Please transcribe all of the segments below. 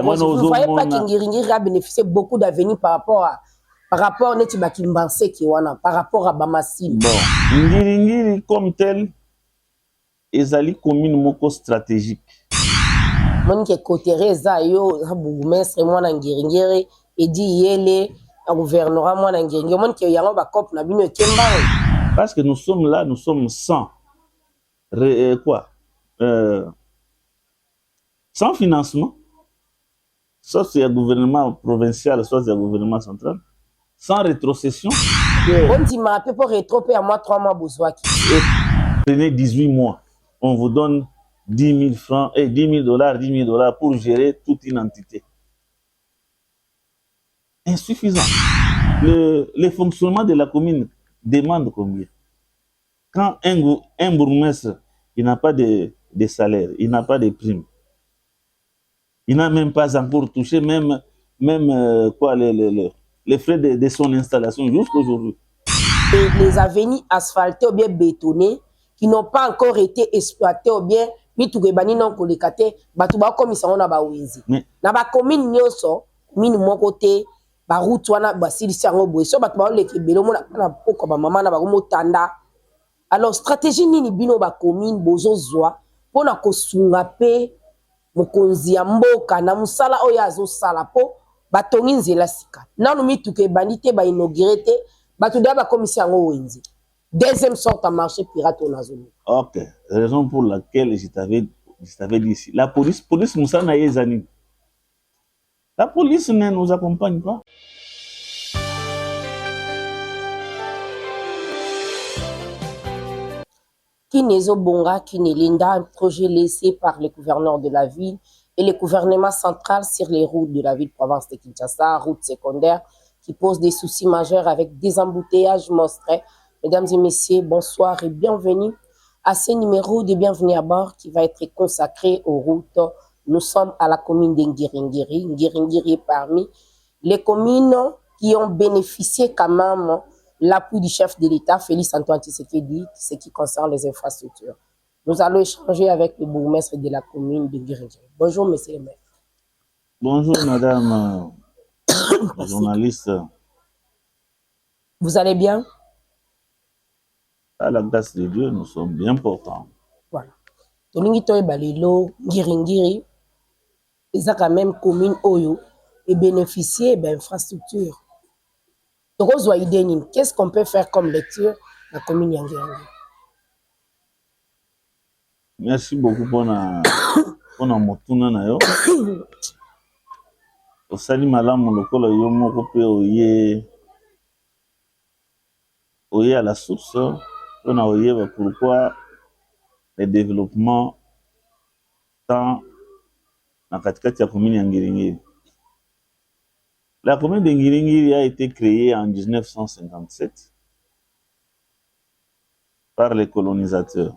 Vous ne voyez pas qu'Ingiringiri a bénéficié beaucoup d'avenir par rapport à Netiba Kimbanse par rapport à Bamassi. Bon, Ingiringiri comme tel, ezali commune moko stratégique. Monique Kotereza yo bourgmestre mwana Ngiringiri edi yele un gouvernorat mwana Ngiringiri monique yango ba cop na bino ekemba. Parce que nous sommes là, nous sommes sans sans financement, soit c'est un gouvernement provincial, soit c'est un gouvernement central, sans rétrocession. On dit ma peu pour rétropé à moi 3 mois besoin. Prenez 18 mois, on vous donne 10 000 francs et 10 000 $, pour gérer toute une entité. Insuffisant. Le fonctionnement de la commune demande combien? Quand un bourgmestre, il n'a pas de salaire, il n'a pas de prime, il n'a même pas encore touché même les frais de son installation jusqu'aujourd'hui. Et les avenirs asphaltés ou bien bétonnés qui n'ont pas encore été exploités ou bien mitougebani non kolekate batuba comme ils sont na ba wenzi na ba commune nyonso commune moko te ba route wana basilisi yango boye so batuba leke belo mona na poko ba mama na ba motanda. Alors stratégie nini bino ba commune bozo zwa pona kosunga pe mokonzi ya mboka na musala oyo azo sala po batongi nzela sika nanu mitougebani te ba inauguré te batuda ba commission yango wenzi. Deuxième sorte à marché pirate au Nazoni. Ok, raison pour laquelle je t'avais dit ici. La police Moussa Naïezani. La police ne nous accompagne pas. Kinezo Bonga, Kinelinda, un projet laissé par le gouverneur de la ville et le gouvernement central sur les routes de la ville province de Kinshasa, routes secondaires qui posent des soucis majeurs avec des embouteillages monstrueux. Mesdames et messieurs, bonsoir et bienvenue à ce numéro de Bienvenue à bord qui va être consacré aux routes. Nous sommes à la commune d'Ngiringiri. Ngiringiri est parmi les communes qui ont bénéficié quand même l'appui du chef de l'État, Félix Antoine Tshisekedi, ce qui concerne les infrastructures. Nous allons échanger avec le bourgmestre de la commune de Ngiringiri. Bonjour, monsieur le maire. Bonjour, madame la journaliste. Vous allez bien? À la grâce de Dieu, nous sommes bien portants. Voilà. Tolingi toye balelo Ngiringiri, c'est quand même commune Oyo et bénéficier d'infrastructures. Donc, qu'est-ce qu'on peut faire comme lecture la commune Ngiringiri? Merci beaucoup pour motuna na yo. Osali malamu lokola yo moko pe oye à la source. On a oublié pourquoi le développement tant dans la commune de Ngiringiri. La commune de Ngiringiri a été créée en 1957 par les colonisateurs.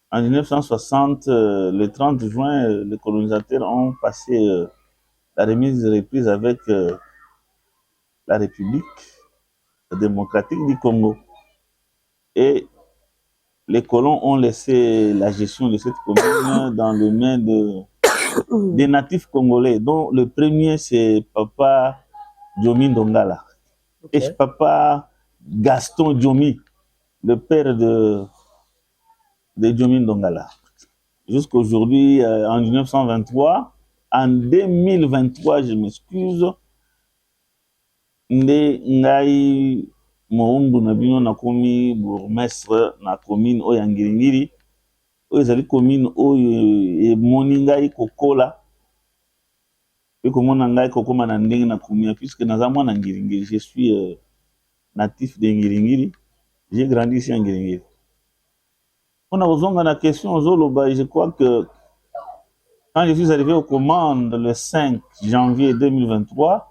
En 1960, le 30 juin, les colonisateurs ont passé la remise de reprise avec la République démocratique du Congo. Et les colons ont laissé la gestion de cette commune dans les mains des natifs congolais, dont le premier c'est Papa Diomi Ndongala. Okay. Et Papa Gaston Diomi, le père de Diomi Ndongala. Jusqu'aujourd'hui, en 1923, en 2023, je m'excuse, ngai moumbu na bino na komi bourgmestre na commune oyo Ngiringiri oyo ezali commune oyo emoni ngai kokola pe komona ngai kokoma na ndenge na commune puisque naza mwana Ngiringiri. Je suis natif de Ngiringiri, j'ai grandi ici en Ngiringiri. On a besoin de la question Zoloba, je crois que quand je suis arrivé aux commandes le 5 janvier 2023,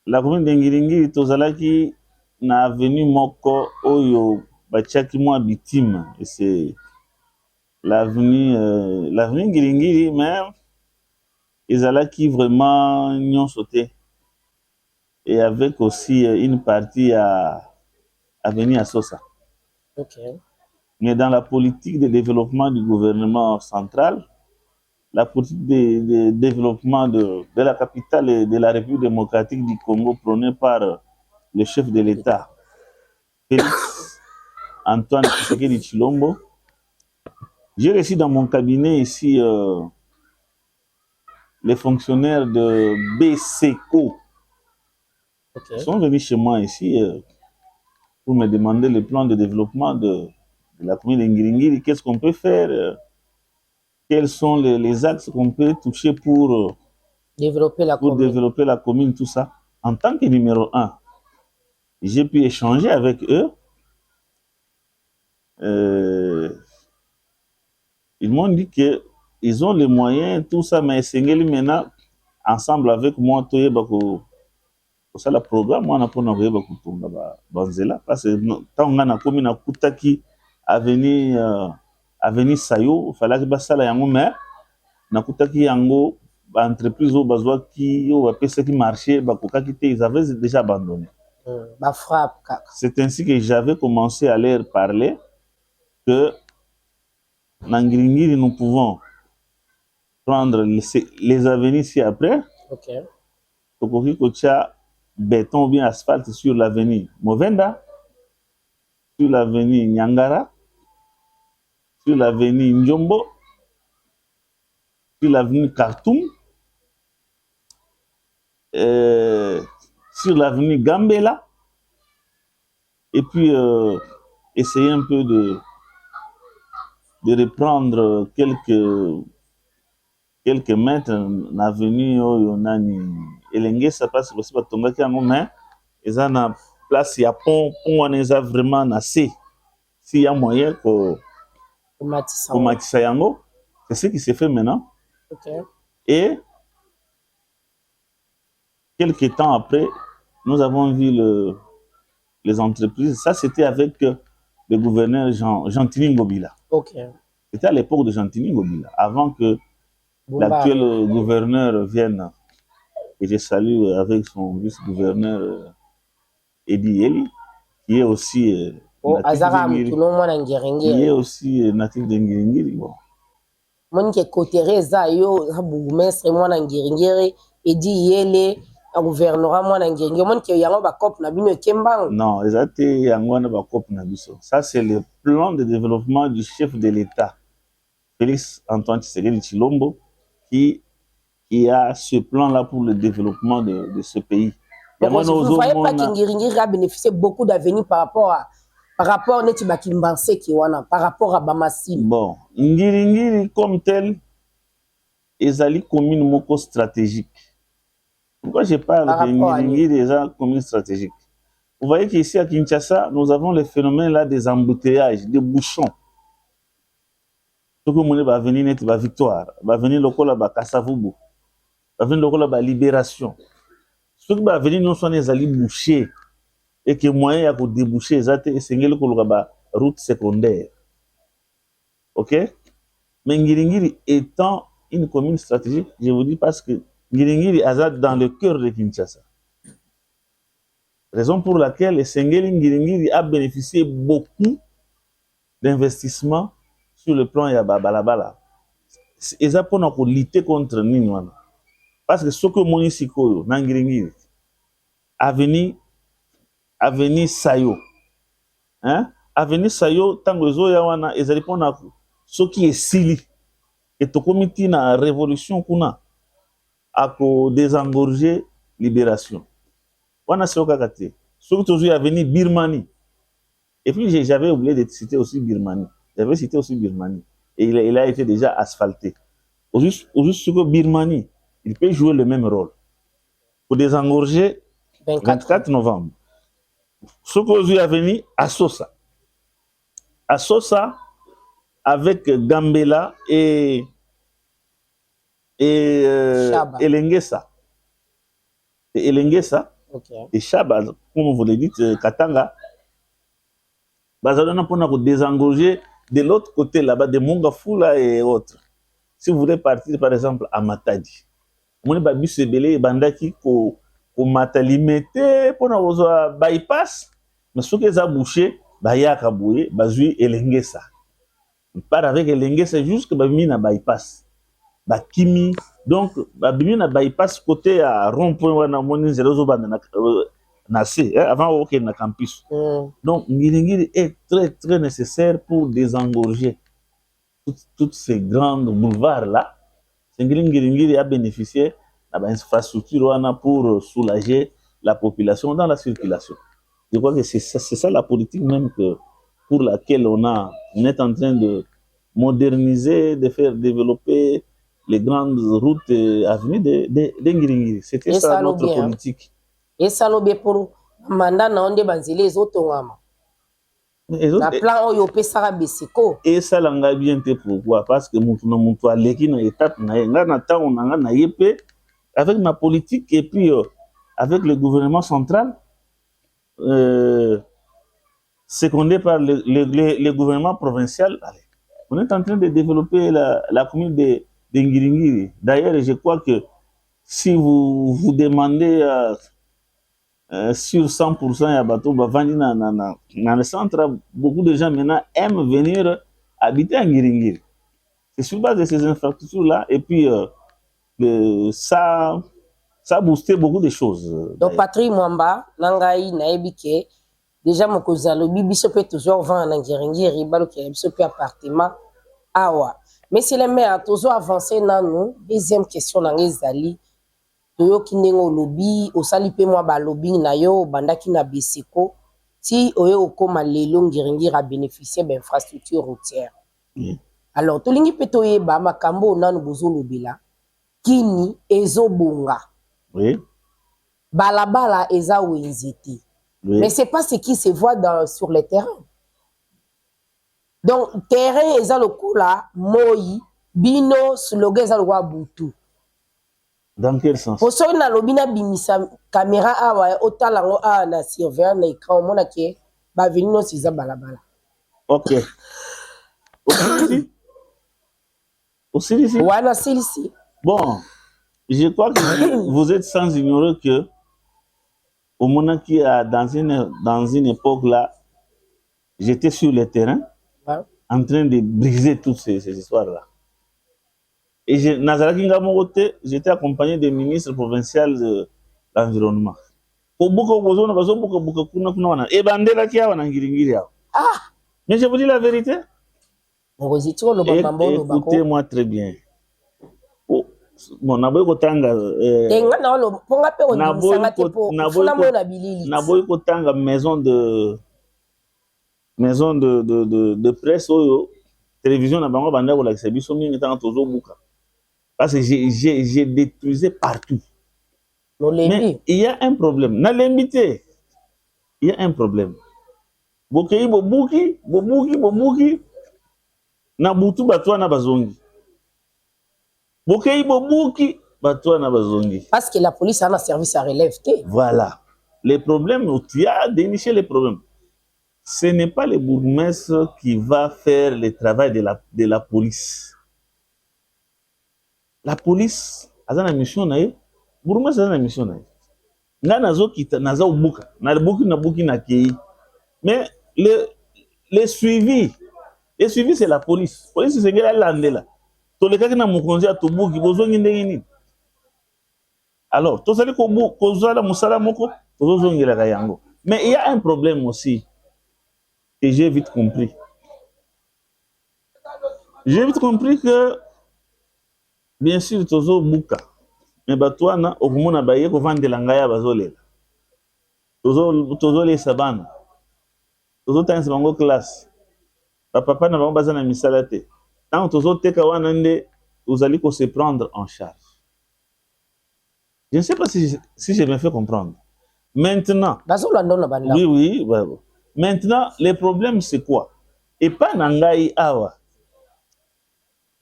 la commune de Ngiringiri tozalaki na avenue moko oyo batiaki mwa victime, et c'est l'avenue Ngiringiri même ezalaki vraiment nyonso te, et avec aussi une partie à avenue Asosa. Okay. Mais dans la politique de développement du gouvernement central, la politique de développement de la capitale et de la République démocratique du Congo prônée par le chef de l'État, Félix Antoine Tshisekedi Tshilombo. J'ai reçu dans mon cabinet ici les fonctionnaires de BCO. Ils sont venus chez moi ici pour me demander le plan de développement de la commune de Ngiringiri. Qu'est-ce qu'on peut faire? Quels sont les axes qu'on peut toucher pour développer la commune, tout ça. En tant que numéro 1, j'ai pu échanger avec eux. Ils m'ont dit qu'ils ont les moyens, tout ça, mais Sengeli maintenant, ensemble avec moi, tout ça le programme, moi, on a banzela parce que tant on a commis na kutaki avenue Sayo, il fallait que basala yango mais na kutaki yango entreprise au bazwa qui au PC qui marchait ils avaient déjà abandonné. C'est ainsi que j'avais commencé à leur parler que dans Ngiringiri, nous pouvons prendre les avenues ci après. Tokoki kocha béton ou bien asphalte sur l'avenue Movenda, sur l'avenue Nyangara, sur l'avenue Njombo, sur l'avenue Khartoum, sur l'avenue Gambela, et puis essayer un peu de reprendre quelques mètres dans l'avenue Yonani Elengesa parce que c'est pas tombé mais ils ont une place, il y a pont on est vraiment assez. S'il y a moyen pour Matisayango, c'est ce qui s'est fait maintenant. Et quelques temps après, nous avons vu les entreprises. Ça, c'était avec le gouverneur Gentini Ngobila. C'était à l'époque de Gentini Ngobila, avant que l'actuel gouverneur vienne. Et je salue avec son vice-gouverneur Edi Eli, qui est aussi natif de Ngiringiri. Bon. Mon qui côté za yo bourgmestre mwana Ngiringiri Edi Eli gouvernorat mwana Ngiringiri mon qui yango ba cop na bino kembang. Non, exacté yango na ba cop na biso. Ça c'est le plan de développement du chef de l'État, Félix Antoine Tshisekedi Tshilombo, qui a ce plan-là pour le développement de ce pays. Vous ne voyez pas que Ngiringiri a bénéficié beaucoup d'avenir par rapport à Bamassi. Bon, Ngiringiri comme tel, est commune moko stratégique. Pourquoi je parle de Ngiringiri est une commune stratégique? Vous voyez qu'ici à Kinshasa, nous avons le phénomène là des embouteillages, des bouchons. Tout le monde va venir net va victoire, va venir le col à Kassavubu. Va venir la libération. Ceux qui vont venir nous sont les alliés bouchés et que moyen à déboucher et c'est la route secondaire. Ok? Mais Ngiringiri étant une commune stratégique, je vous dis parce que Ngiringiri est dans le cœur de Kinshasa. Raison pour laquelle Ngiringiri a bénéficié beaucoup d'investissements sur le plan Yabalabala. Et ça pour nous lutter contre Ninwana. Parce que ce que mon ici, Ngiringiri, avenue Sayo, hein? Avenue Sayo, tango zo yawana, ezali pona ce qui est sili, et to comité na révolution kuna, ako désengorger libération. Wana c'est au kakate. Ce que tu avenue Birmanie. Et puis j'avais oublié de citer aussi Birmanie. J'avais cité aussi Birmanie. Et il a été déjà asphalté. Au juste ce que Birmanie, il peut jouer le même rôle. Pour désengorger 24 novembre. Ce que vous avez venu à Sosa. À Sosa, avec Gambela et Elengesa. Et Elengesa, et Chaba, comme vous le dites, Katanga, Bazalana pour désengorger de l'autre côté là-bas, de Mongafula et autres. Si vous voulez partir par exemple à Matadi, vous avez bus belé bandaki ko matalimete pour na bypass, mais ce que ça bouché, ya kaboué, bazui Elengesa. Il part avec Elengesa jusqu'à na bypass. bakimi donc babimi na bypass côté à rond-point wana moni nzela zobanda na C avant OK na campus. Donc ngilingili est très très nécessaire pour désengorger toutes ces grandes boulevards là. Ngilingili a bénéficié de l'infrastructure pour soulager la population dans la circulation. Je crois que c'est ça la politique même que, pour laquelle on est en train de moderniser, de faire développer les grandes routes avenues de Ngilingili. C'était ça notre politique. Et ça l'obé pour mandat na onde banzele ezotongama. Na plan oyo pesara besiko. Et ça langa bien te pourquoi? Parce que mutu na mutu aleki na étape na nga na temps on a na yepé avec ma politique et puis avec le gouvernement central secondé par le gouvernement provincial. Allez, on est en train de développer la commune de Ngilingili. D'ailleurs, je crois que si vous demandez sur 100% ya bateau bavandi na le centre, beaucoup de gens maintenant aiment venir habiter à Ngilingili. C'est sur base de ces infrastructures-là et puis ça a boosté beaucoup de choses. Donc Patrick Mwamba, nangai naebike déjà mon kozalo bibiso peut toujours vendre na Ngilingili balo ki biso peut appartement awa. Mais c'est les maires toujours avancer na nous. Deuxième question nangai zali toyo kinengo lobby osali pe mwa ba lobby na yo bandaki na Beseko si oyo okoma lelo Ngilingili a bénéficier d'infrastructures routières. Alors tolingi pe toyeba makambo nanu bozo lobela kini ezobonga. Oui. Balabala eza wenziti. Oui. Mais c'est pas ce qui se voit sur le terrain. Donc terrain eza le coup là moi bino slogan eza le roi butu. Dans quel sens? Pour ça na lobina bimisa caméra awa otalango a na surveillant na écran mona ke ba venino siza balabala. OK. Aussi. Voilà, celle-ci. Bon, je crois que vous êtes sans ignorer que au moment qui a dans une époque là, j'étais sur le terrain en train de briser toutes ces histoires là. Et j'étais accompagné des ministres provinciaux de l'environnement. Mais je vous dis la vérité. Écoutez-moi très bien. Bon, naboyi kotanga maison de presse oyo télévision na bango banda kolakisa biso mingi tanga tozobuka parce que j'ai détruisé partout. Mais il y a un problème na lemité. Il y a un problème. Bokei bobuki na butu batwa na bazongi. Bokei bobuki batwa na bazongi. Parce que la police a un service à relève. Voilà. Les problèmes, tu as déniché les problèmes. Ce n'est pas le bourgmestre qui va faire le travail de la police. La police a une mission na ye. Bourgmestre a une mission na ye. Nga nazo kita nazo buka. Na buki na kei. Mais le suivi c'est la police. La police c'est ngela landela. Tolekaki na mukonzi atobuki bozongi ndenge nini. Alors, tozali kozala musala moko tozozongela ka yango. Mais il y a un problème aussi que j'ai vite compris. J'ai vite compris que bien sûr tozo buka. Mais batwana okumona baye ko vandela ngaya bazolela. Tozo les sabana. Tozo tansi bango classe. Papa na bango bazana misala te. Tant tozo teka wana nde ozali ko se prendre en charge. Je ne sais pas si je me fais comprendre. Maintenant, oui. Maintenant, le problème c'est quoi? Et pas nangai awa.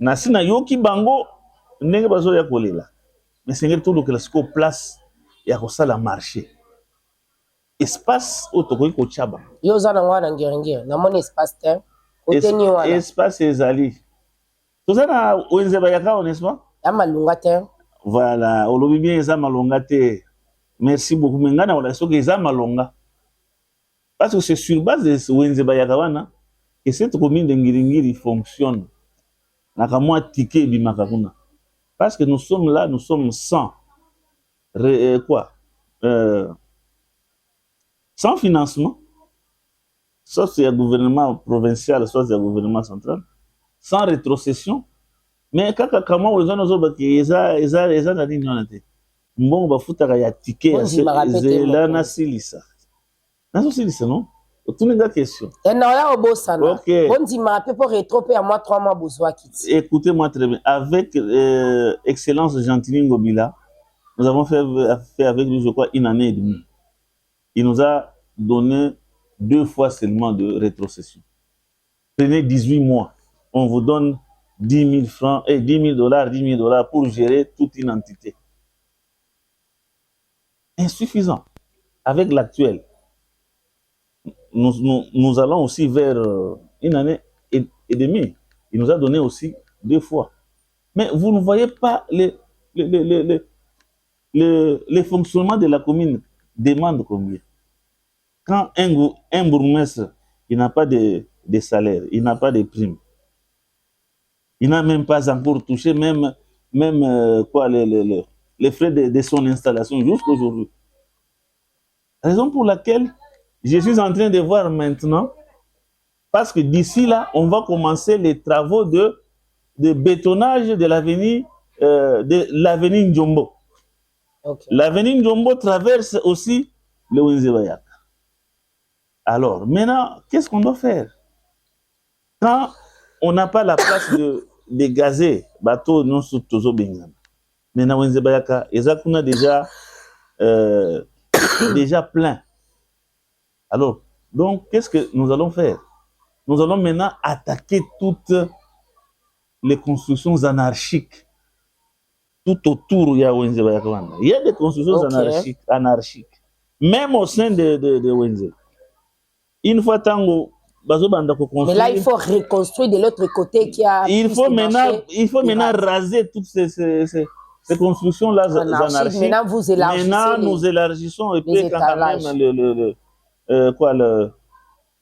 Nasina yoki bango ndenge bazo ya kolela. Mais c'est tout le classico place ya kosala marché. Espace otokoki ko chaba. Yo za na ngwana ngeringi na moni espace terre. Oteni wana. Espace ezali. Tozana wenze bayaka n'est-ce pas? Ya malunga terre. Voilà, olobi bien eza malonga te. Merci beaucoup. Mengana wala soki eza malonga. Parce que c'est sur base de Wenze Bayakawana que cette commune de Ngilingili fonctionne. Naka mwa ticket bimaka kuna. Parce que nous sommes là, nous sommes sans sans financement, soit c'est un gouvernement provincial, soit c'est un gouvernement central, sans rétrocession. Mais comment les gens ont dit ils ont dit non, bon bah foutre ya ticket là na silisa non tout n'est pas question. Et non là au bosana. Ok. On dit ma pour rétropé à moi 3 mois besoin quitter. Écoutez-moi très bien. Avec Excellence Gentili Ngobila, nous avons fait avec lui, je crois, 1 année et demie. Il nous a donné 2 fois seulement de rétrocession. Prenez 18 mois, on vous donne 10 000 francs et 10 000 $, pour gérer toute une entité. Insuffisant. Avec l'actuel, nous allons aussi vers 1 année et demie. Il nous a donné aussi 2 fois. Mais vous ne voyez pas les fonctionnements de la commune demandent combien. Quand un bourgmestre, il n'a pas de salaire, il n'a pas de prime, il n'a même pas encore touché même les frais de son installation jusqu'à aujourd'hui. Raison pour laquelle je suis en train de voir maintenant, parce que d'ici là, on va commencer les travaux de bétonnage de l'avenue Njombo. Okay. L'avenue Njombo traverse aussi le Wenzebayaka. Alors, maintenant, qu'est-ce qu'on doit faire? Quand on n'a pas la place de gazer, bateau non sous Tozo Bengana. Maintenant, Wenzebayaka, Ezakuna déjà plein. Alors, donc, qu'est-ce que nous allons faire? Nous allons maintenant attaquer toutes les constructions anarchiques tout autour de Wenzebayaka. Il y a des constructions anarchiques, même au sein de Wenze. Une fois tango, mais là il faut reconstruire de l'autre côté qui a. Il faut maintenant raser toutes ces constructions là anarchiques. Maintenant vous élargissez. Maintenant nous élargissons et puis quand même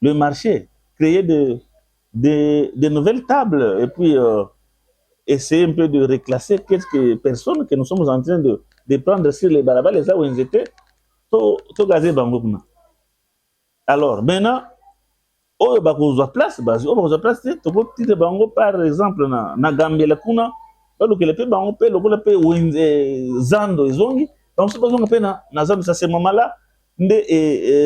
le marché, créer de nouvelles tables et puis essayer un peu de reclasser quelques personnes que nous sommes en train de prendre sur les balabas, les où ils étaient, tout gazé bangokuna. Alors maintenant, on va place, par exemple, na Gambia la kuna, parce que le pays bango pe, le pays zando ezongi, donc c'est pas qu'on peut na zando ça c'est moment là,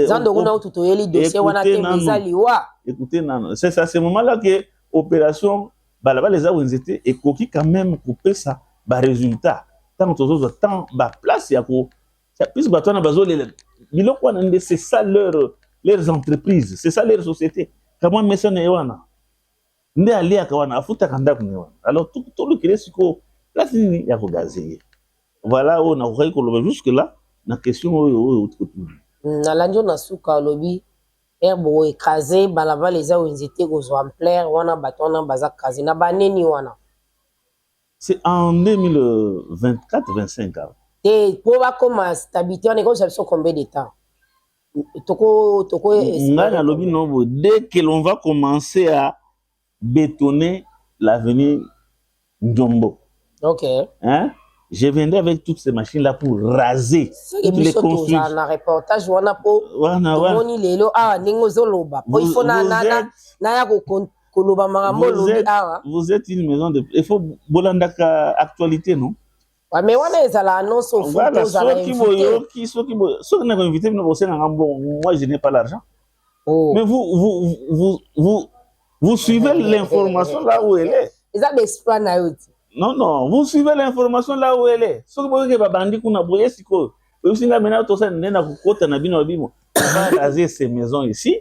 zando kuna tutoyeli dossier wana te mizaliwa. Écoutez c'est ça ce moment là que opération balaba les où ils étaient et koki quand même couper ça, ba résultat. Tant que tant ba place ya ko, ça puisse batona bazo les biloko wana c'est ça leurs entreprises, c'est ça leur société. Comment mais na yawana nde alia kawana afuta kanda kunewana. Alors tout le qui est là c'est ya ko gazer. Voilà on a ko ko jusque là na question oyo na landio na suka lobi herbo écrasé balaba les a inzité ko zo ampleur wana batona baza kazi na baneni wana. C'est en 2024-25 et pour ba comme stabilité on est comme ça combien de temps? Dès que l'on va commencer à bétonner l'avenue Njombo, okay. Hein? Je viendrai avec toutes ces machines-là pour raser toutes les constructions. Reportage, vous êtes une maison de... Il faut Bolandaka actualité, non? Mais on est à l'annonce au moi je n'ai pas l'argent. Mais vous suivez l'information là où elle est. Non, vous suivez l'information là où elle est. On va raser ces maisons ici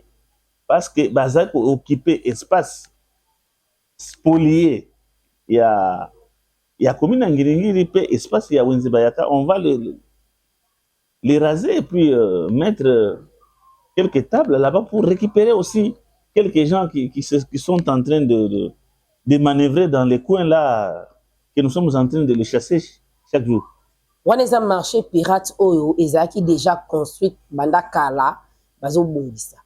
parce que Bazak occuper espace spolié. Il y a commune Ngiringiri pe espace ya Wenzebayaka, on va les raser et puis mettre quelques tables là-bas pour récupérer aussi quelques gens qui sont en train de manœuvrer dans les coins là que nous sommes en train de les chasser chaque jour. On a un marché pirate oyo ezaki déjà construit banda kala bazo bongisa.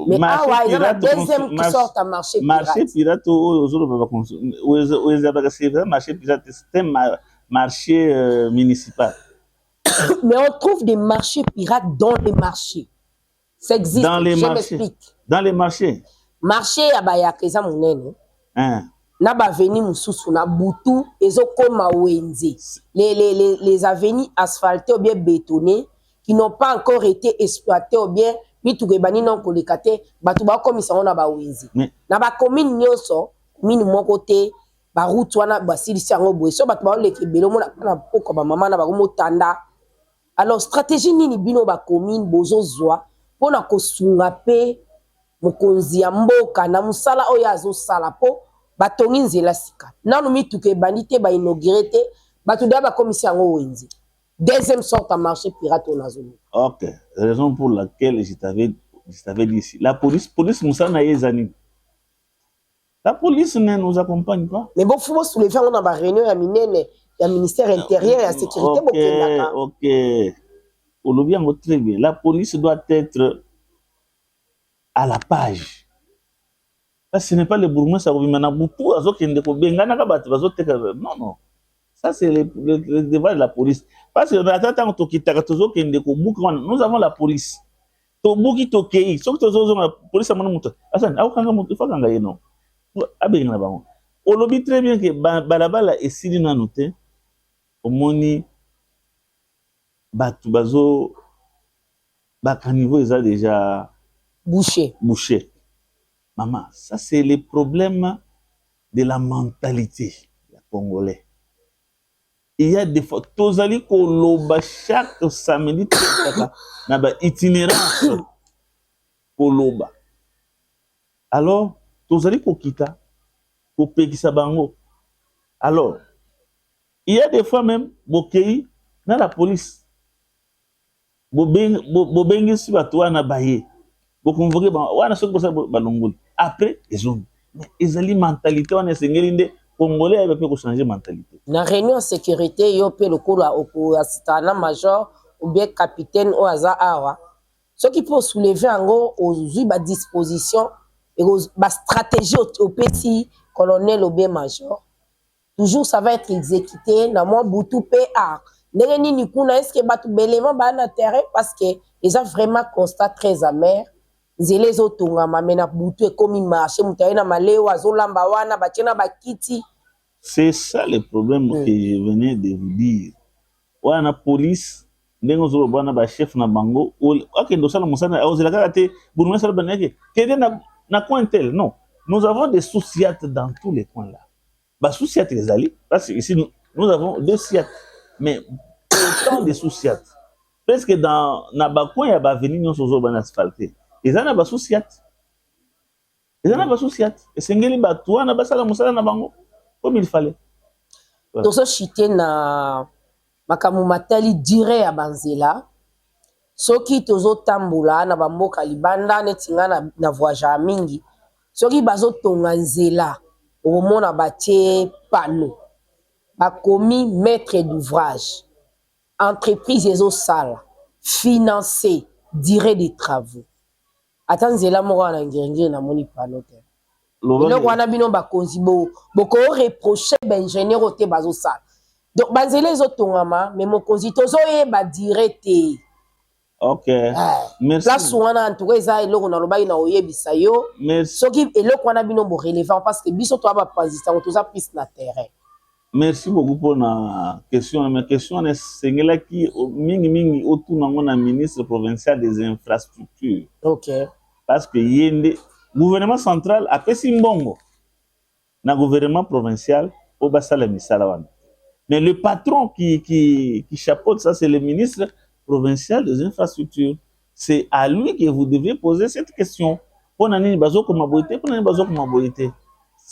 Mais awa il y a un deuxième qui sort à marché pirate. Marché pirate marché pirate c'est un marché municipal. Mais on trouve des marchés pirates dans les marchés. Ça existe. Dans les je marchés. m'explique. Dans les marchés. Marché ya bayakeza munene. Hein. Na baveni mususu na butu ezokoma wenze. Les avenues asphaltées ou bien bétonnées qui n'ont pas encore été exploitées ou bien mituke bani non kolekate batu ba komisa ona ba wenze. Na ba commune nyonso mini moko te ba route wana ba silisi yango boye so batu ba leke belo mona na poko ba mama na ba komo tanda. Alors stratégie nini bino ba commune bozo zwa pona kosunga pe mokonzi ya mboka na musala oyo azosala po batongi nzela sika nanu mituke bandi te bainaugure te bato deya bakomisi yango wenze. Deuxième sorte à marché pirate on azoni. Ok, raison pour laquelle je t'avais dit ici. La police musala na yezani. La police ne nous accompagne pas. Mais bon, faut soulever on a ba réunion ya minene ya ministère intérieur ya sécurité bokendaka. Ok. Olobiango très bien. La police doit être à la page. Ça, ce n'est pas le bourgmestre qui m'a boutou, non, non. Ça, c'est le devoir de la police. Parce que nous avons la police. Tobuki tokei, sauf que la police a mon Asan, non. On le très bien que Balabala est si bien noté. Au moni, Batubazo, Bakanivo, ils ont déjà bouché. Maman, ça c'est le problème de la mentalité des Congolais. Il y a des fois, Tozali Koloba chaque samedi, naba itinérance Koloba. Alors, Tozali Kokita, Kopekisa Bango. Alors, il y a des fois même, Bokei, dans la police, Bobengi Sibatua na Baye. Après, ils ont mentalité, on est Congolais avec changer mentalité. Na réunion sécurité, yo pe le cours au assistant major ou bien capitaine au hasard awa. Ce qui peut soulever en gros aux disposition et aux stratégie au petit colonel ou bien major. Toujours ça va être exécuté dans mon boutou PA. N'est-ce ni kuna est-ce que batu belément ba na terrain parce que ils ont vraiment constat très amer. Zele zotunga mamena boutou et comme marché mutaina malewa zolamba wana bachena bakiti. C'est ça le problème que je venais de vous dire. Wana police ndengo zo bana ba chef na bango ok ndo sala musana ozela kate bourgmestre sala baneke kede na coin tel non. Nous avons des sous-siat dans tous les coins là. Ba sous-siat les alliés parce que ici nous avons deux siat mais autant de sous-siat. Presque dans na ba coin ya ba venir nyonso zo bana asphalté. Ezana ba sous-siat. Ezana ba sous-siat. Esengeli ba toi na ba sala musala na bango. Comme il fallait. Voilà. Tozo chité na makamu matali dire ya banzela. Soki tozo tambula na bamboka libanda netinga na voyage mingi. Soki bazo tonga nzela omona batie panneau. Bakomi maître d'ouvrage. Entreprise ezo sala. Financer durée des travaux. Atanzela moko na ngenge na moni panneau. Donc, on a bien bakonzi boko reprocher ingénieur ote bazo sala. Donc banzele zo tongama mais mokonzi tozo ye ba direte. OK. Merci. Place wana en tout cas eza eloko na loba ina oyebisa yo. Merci. Soki eloko wana bino bo relevant parce que biso to ba président toza plus na terrain. Merci beaucoup pour la question. Ma question est sengela ki mingi autour na ministre provincial des infrastructures. OK. Parce que yende gouvernement central a pesi mbongo na gouvernement provincial au basala misala wana. Mais le patron qui chapeaute ça, c'est le ministre provincial des infrastructures. C'est à lui que vous devez poser cette question. Ce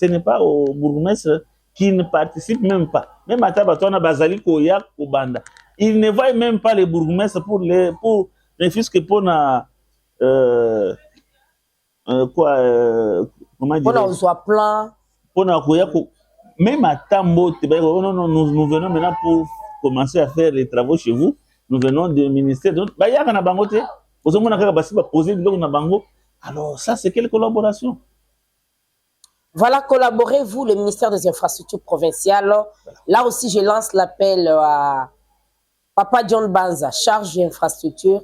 n'est pas au bourgmestre qui ne participe même pas. Même à Tabatona Bazali Koya Kobanda. Il ne voit même pas les bourgmestres pour les fiscs pour na comment dire? On soit plan. Même à Tambo, nous venons maintenant pour commencer à faire les travaux chez vous. Nous venons du ministère. Alors ça, c'est quelle collaboration? Voilà, collaborez-vous, le ministère des Infrastructures provinciales. Là aussi, je lance l'appel à Papa John Banza, charge d'infrastructure.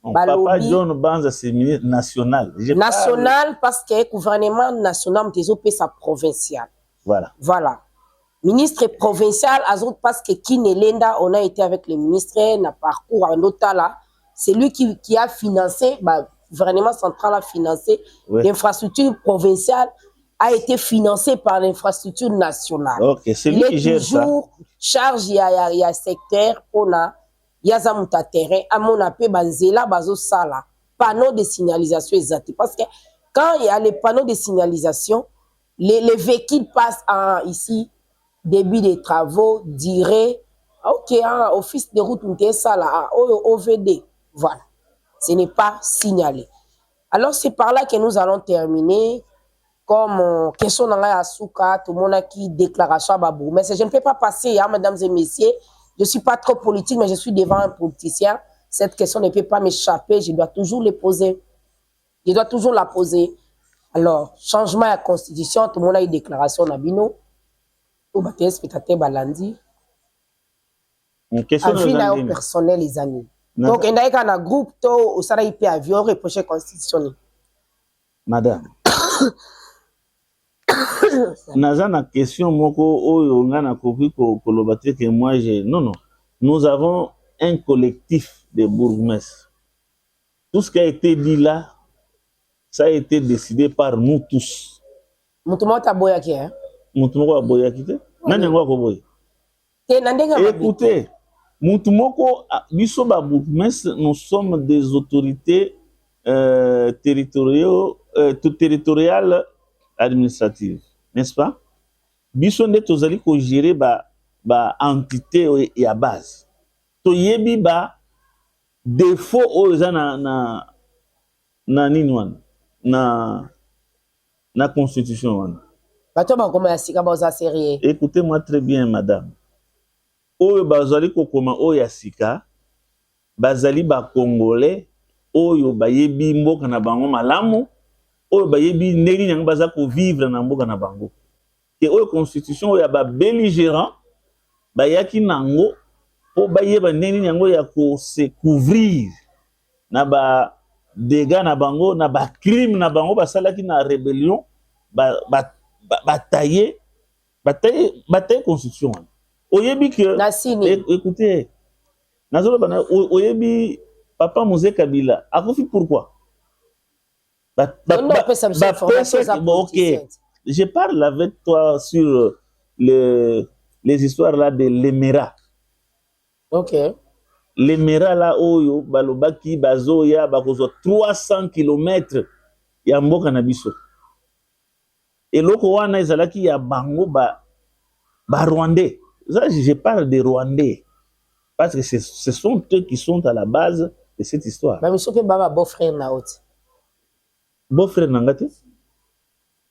Papa John Banza, c'est ministre national. National, parce que le gouvernement national, c'est sa provincial. Voilà. Voilà. Ministre provincial, parce que Kinelenda, on a été avec le ministre, n'a parcours en autre là. C'est lui qui a financé, le gouvernement central a financé, l'infrastructure provinciale a été financée par l'infrastructure nationale. Okay, c'est lui qui gère ça. Toujours charge, il y a secteur, on a, il y a un terrain, à mon appel, banzela, bazo sala, panneau de signalisation exact. Parce que quand il y a les panneaux de signalisation, les véhicules passent ici, début des travaux, dirait, ok, office de route, on ça là, OVD. Voilà. Ce n'est pas signalé. Alors, c'est par là que nous allons terminer. Comme question dans la souka, tout le monde a qui déclaration à Babou. Mais je ne peux pas passer, hein, mesdames et messieurs. Je ne suis pas trop politique, mais je suis devant un politicien. Cette question ne peut pas m'échapper. Je dois toujours les poser. Je dois toujours la poser. Alors, changement à la constitution, tout le monde a une déclaration à Bino. Tout le monde spectateur balandi. Question de personnel, les amis. Donc, il y a un groupe, au salaire IP avion, reproché constitutionnel. Madame. Naza na question moko oyo nga na koki kolobate que moi j'ai non nous avons un collectif de bourgmestres. Tout ce qui a été dit là, ça a été décidé par nous tous. Mutumota boyaki hein. Mutumoko boyaki te. Nani ngwa ko boy. Écoutez, mutumoko biso ba bourgmestres, nous sommes des autorités territoriales administrative, n'est-ce pas? Biso nde tozali ko gérer ba entité et à base. To yebi ba défaut oza na nini wana na constitution wana. Bato ba koma ya sika ba za sérieux. Écoutez-moi très bien madame. Oyo bazali ko koma oyo ya sika bazali ba congolais oyo ba yebi mboka na bango malamu. Oyo bayebi ndenge nyanga baza ko vivre na mboka na bango ke oyo constitution oyo ba belligérant bayaki nango po bayeba ndenge nyanga ya ko se couvrir na ba dégâts na bango na ba crime na bango basalaki na rébellion batailler constitution oyebi que écoutez nazolo bana oyebi papa Mosé Kabila akufi pourquoi. Ok, je parle avec toi sur les histoires là de l'Emera. Ok. L'Emera là, oyo, balobaki, bazoya, bakozo 300 km ya mboka na biso. Et loko wana ezalaki ya bango ba Rwandais. Ça, je parle des Rwandais. Parce que ce sont eux qui sont à la base de cette histoire. Mais monsieur Baba beau-frère na oti. Beau-frère Nangati?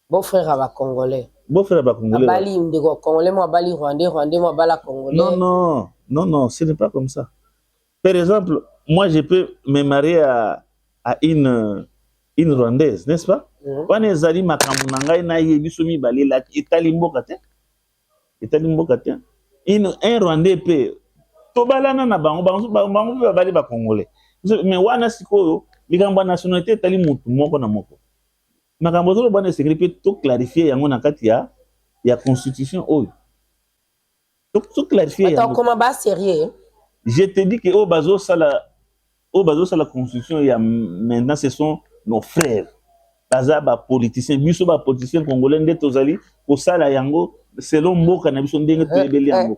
Beau-frère à Congolais. Beau-frère à Congolais. Bali, Congolais, moi, Bali, Rwandais, moi, Bala, Congolais. Non, ce n'est pas comme ça. Par exemple, moi, je peux me marier à une Rwandaise, n'est-ce pas? Quand les alliés Makamunanga, na yebisomi bali la Italimbo kate. Un Rwandais peut. Tobalana na bango bali ba Congolais. Mais wana sikoyo likambo nationalité tali mutu moko na moko. Makambo zolo bana sekrepe to clarifier yango na kati ya constitution oyo. To clarifier yango. Attends, comment ba sérieux? Je te dis que au bazo sala constitution ya maintenant ce sont nos frères. Baza ba politiciens, biso ba politiciens congolais nde tozali ko sala yango selon mboka na biso ndenge to ebeli yango.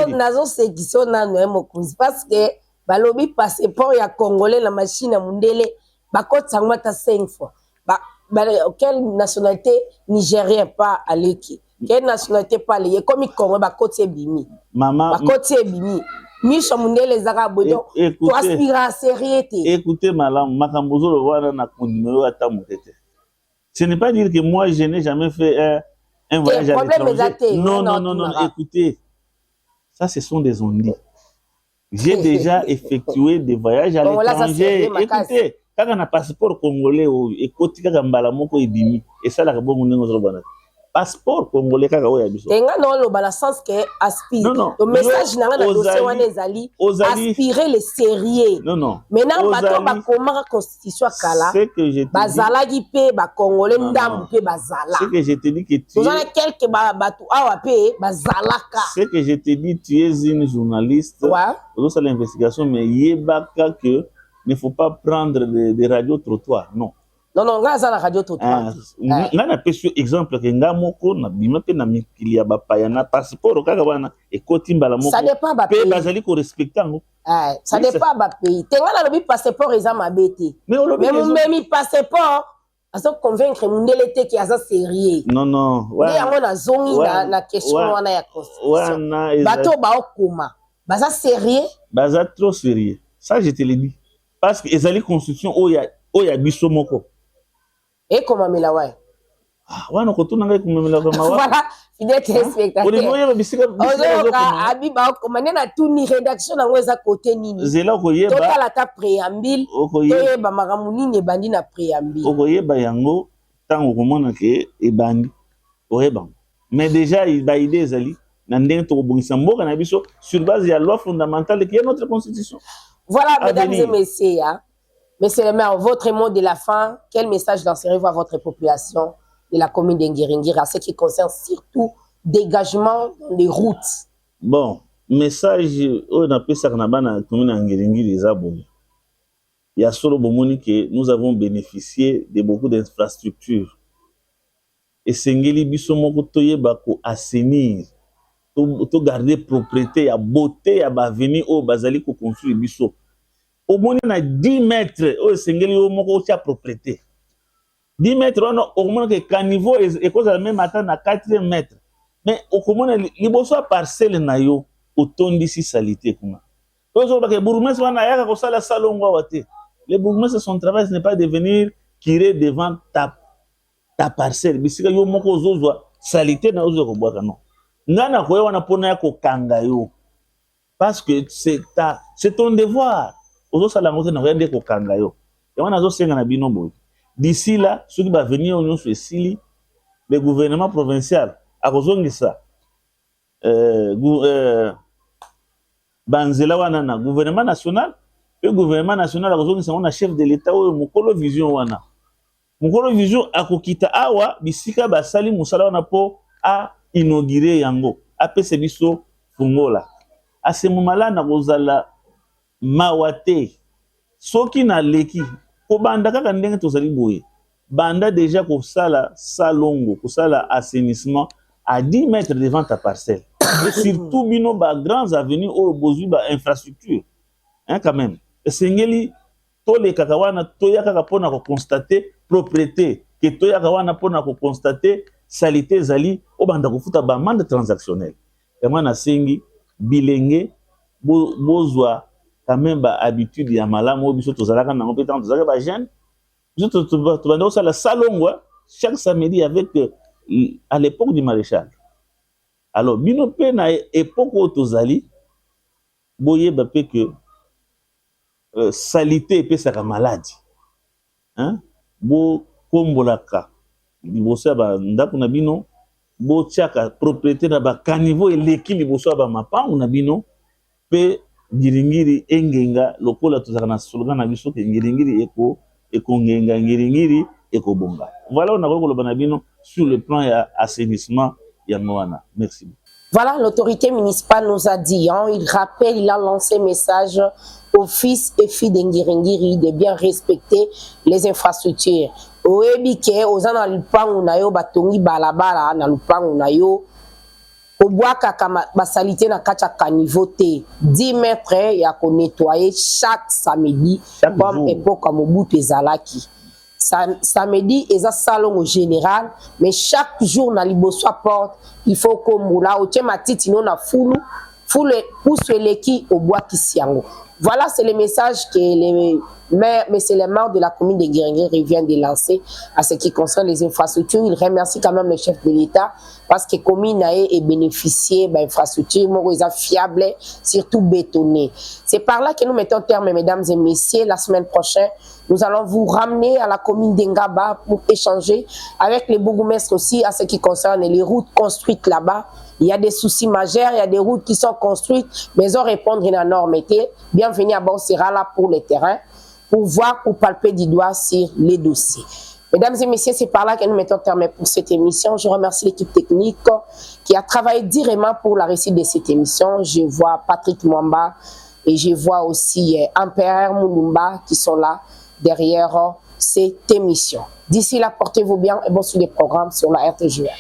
Nazo sekiso na no mokuzi parce que balobi passeport ya congolais la machine ya mundele bakota ngata 5 fois. Quelle nationalité nigérien pas aleki? Quelle nationalité pas lié comme Congo bakota bimi. Maman bakota bimi. Misha mundele zaka bodo to aspire à sérieuxité. Écoutez malam makambozo le wana na numéro ata mutete. Ce n'est pas dire que moi je n'ai jamais fait un voyage à l'étranger. Non, écoutez. Ça ce sont des ondits. J'ai déjà effectué des voyages à l'étranger. Écoutez, kaka na passeport congolais oyo ekoti kaka mbala moko ebimi esalaka bongo ndenge ozolobana passeport congolais kaka oyo ya biso tenga na oloba na sens que aspire le message na nga na dossier wana ezali aspirer le sérieux maintenant bato bakomaka constitution kala bazalaki pe bakongolais ndambu pe bazala c'est que je te dis que tu ozana quelque bato awa pe bazalaka c'est que je te dis tu es une journaliste ozosala l'investigation mais yebaka que ne faut pas prendre des radios trottoirs non non nga za la radio trottoir nga na pesi exemple ke nga moko na bima pe na mikili ya bapaya na passeport kaka wana ekoti mbala moko ça dépend ba pe bazali ko respecter ngo ça dépend ba pays tenga na lobi passeport eza mabete mais mi passeport aso convaincre mundele te ki aza sérieux non ouais yango na zongi na question wana ya constitution bato ba okuma baza sérieux baza trop sérieux ça je te le dis parce que ezali constitution oya biso moko et comment me la ouais wana kotuna ngai kumemela kama voilà fidèle téléspectateur olingoye babisika bisika abiba komane na tuni rédaction nango eza côté nini zela koyeba totala ta préambule toyeba makambo nini ebandi na préambule okoyeba yango tango komona ke ebandi oyeba mais déjà ba idée ezali na ndenge tokobongisa mboka na biso sur base ya loi fondamentale qui est notre constitution. Voilà, mesdames et messieurs, monsieur le maire, votre mot de la fin, quel message lancerez-vous à votre population de la commune d'Ngiringiri à ce qui concerne surtout dégagement des routes? Bon, message, on appelle ça na commune d'Ngiringiri, il y a solo bomoni que nous avons bénéficié de beaucoup d'infrastructures. Et Sengeli biso moko toyeba ko assainir, to garder propriété, ya beauté, ya baveni au bazali ko construire biso. Au moins na 10 mètres, au Sengeli au moko tia propriété. 10 mètres, on a au moins que caniveau et cause la même matin na 4 mètres. Mais au commun liboso parcelle na yo otondisi salité kuma. Toujours parce que bourgmestre wana yaka ko sala salongo wate. Les bourgmestres son travail ce n'est pas de venir tirer devant ta parcelle. Bisika yo moko zozwa salité na ozo ko bwaka non. Ngana ko wana pona ya ko kanga yo. Parce que c'est ton devoir. Ozo sala ngote na yende ko kanga yo. Et wana zo senga na bino boy. D'ici là, ceux qui va venir au sur Sili, le gouvernement provincial a kozongisa banzela wana na gouvernement national, le gouvernement national a kozongisa wana chef de l'état ou mukolo vision wana. Mukolo vision akokita awa bisika basali musala wana po a inaugurer yango apese biso fungola. A ce moment-là na kozala mawate soki na leki ko banda kaka ndenge tozali boye banda déjà ko sala salongo ko sala assainissement à 10 mètres devant ta parcelle et surtout bino ba grands avenues au bozu ba infrastructure hein quand même sengeli to le kaka wana to ya kaka pona ko constater propriété que to ya kaka wana pona ko constater salité zali o banda ko futa ba mandat transactionnel kama na sengi bilenge bozwa quand même ba habitude ya malamu biso tozalaka na compétence tozalaka ba jeune biso to banda ça la salongo chaque samedi avec à l'époque du maréchal. Alors bino pe na époque où tozali boye ba pe que salité pe ça maladie hein bo kombolaka liboso ba ndako na bino bo tiaka propriété na ba caniveau et l'équipe liboso ba mapangu na bino pe Ngiringiri engenga lokola tozaka na slogan na biso ke Ngiringiri eko ngenga Ngiringiri eko bonga. Voilà on a rekoloba na bino sur le plan ya assainissement ya Moana. Merci. Voilà, l'autorité municipale nous a dit, hein, il rappelle, il a lancé message aux fils et filles d'Ngiringiri de bien respecter les infrastructures. Oebike ozana lupangu na yo batongi balabala na lupangu na yo Obwaka kama basalite na kacha caniveau te 10 mètres ya ko nettoyer chaque samedi comme époque Mobutu ezalaki. Samedi eza salon au général mais chaque jour na liboso porte il faut ko mula otie matiti no na fulu pousse leki obwaki siango. Voilà, c'est le message que les maires, mais c'est les maires de la commune de Guiringiri viennent de lancer à ce qui concerne les infrastructures. Il remercie quand même le chef de l'État parce que la commune a bénéficié d'infrastructures fiables, surtout bétonnées. C'est par là que nous mettons terme, mesdames et messieurs. La semaine prochaine, nous allons vous ramener à la commune d'Engaba pour échanger avec les bourgmestres aussi à ce qui concerne les routes construites là-bas. Il y a des soucis majeurs, il y a des routes qui sont construites, mais ils ont répondre à la norme. Bienvenue à bord, sera là pour le terrain, pour voir, pour palper du doigt sur les dossiers. Mesdames et messieurs, c'est par là que nous mettons terme pour cette émission. Je remercie l'équipe technique qui a travaillé directement pour la réussite de cette émission. Je vois Patrick Mwamba et je vois aussi Empereur Moulumba qui sont là derrière cette émission. D'ici là, portez-vous bien et bon sur les programmes sur la RTGR.